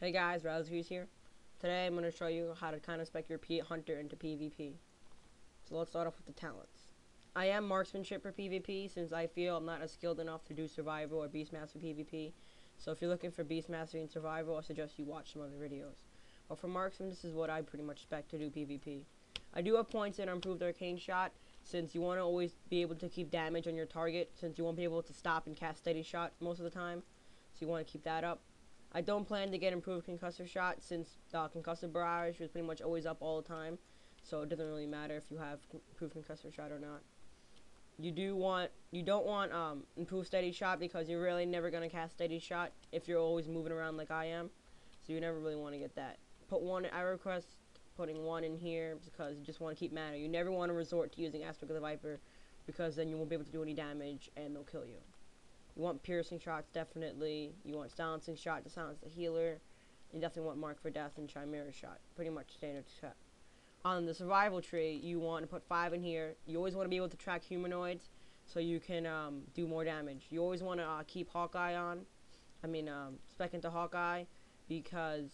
Hey guys, Razrees here. Today I'm going to show you how to kind of spec your hunter into PvP. So let's start off with the talents. I am marksmanship for PvP since I feel I'm not as skilled enough to do survival or beastmaster PvP. So if you're looking for beastmastery and survival, I suggest you watch some other videos. But for marksman, this is what I pretty much spec to do PvP. I do have points in improved arcane shot since you want to always be able to keep damage on your target since you won't be able to stop and cast steady shot most of the time. So you want to keep that up. I don't plan to get improved concussive shot since concussive barrage is pretty much always up all the time, so it doesn't really matter if you have improved concussive shot or not. You don't want improved steady shot because you're really never gonna cast steady shot if you're always moving around like I am, so you never really want to get that. I request putting one in here because you just want to keep mana. You never want to resort to using Aspect of the Viper because then you won't be able to do any damage and they'll kill you. You want piercing shots, definitely. You want silencing shot to silence the healer. You definitely want mark for death and chimera shot. Pretty much standard set. On the survival tree, you want to put 5 in here. You always want to be able to track humanoids so you can do more damage. You always want to keep Hawkeye on. Spec into Hawkeye because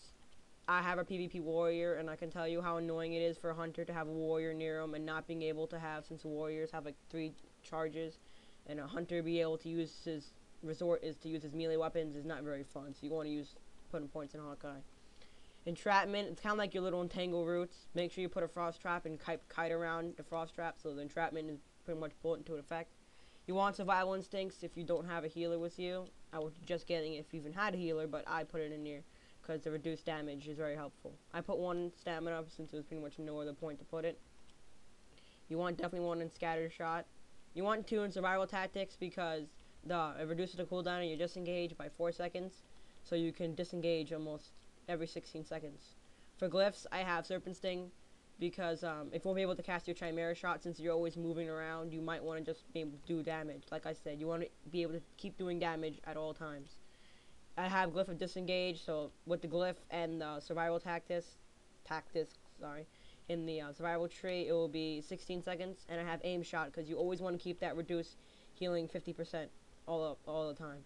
I have a PvP warrior and I can tell you how annoying it is for a hunter to have a warrior near him and not being able to have, since warriors have like 3 charges, and a hunter be able to use his melee weapons is not very fun. So you want to use putting points in Hawkeye. Entrapment, it's kind of like your little entangle roots. Make sure you put a frost trap and kite around the frost trap so the entrapment is pretty much bullet into effect. You want survival instincts if you don't have a healer with you. I was just getting it if you even had a healer, but I put it in here because the reduced damage is very helpful. I put 1 stamina since there was pretty much no other point to put it. You want definitely 1 in scatter shot. You want 2 in survival tactics because it reduces the cooldown and you disengage by 4 seconds. So you can disengage almost every 16 seconds. For glyphs, I have Serpent Sting because if you won't be able to cast your Chimera shot since you're always moving around, you might want to just be able to do damage. Like I said, you want to be able to keep doing damage at all times. I have Glyph of Disengage, so with the Glyph and the survival tactics, in the survival tree, it will be 16 seconds, and I have aim shot because you always want to keep that reduced healing 50% all the time.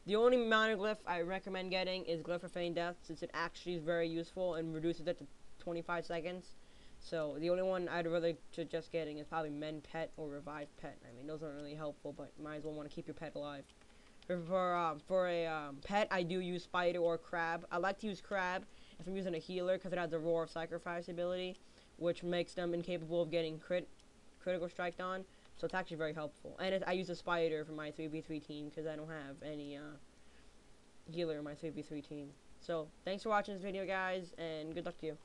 The only mana glyph I recommend getting is Glyph of Feigned Death since it actually is very useful and reduces it to 25 seconds. So the only one I'd really suggest getting is probably Mend Pet or Revive Pet. I mean, those aren't really helpful, but might as well want to keep your pet alive. For a pet, I do use Spider or Crab. I like to use Crab if I'm using a healer because it has a Roar of Sacrifice ability, which makes them incapable of getting critical striked on. So it's actually very helpful. And I use a Spider for my 3v3 team because I don't have any healer in my 3v3 team. So thanks for watching this video, guys, and good luck to you.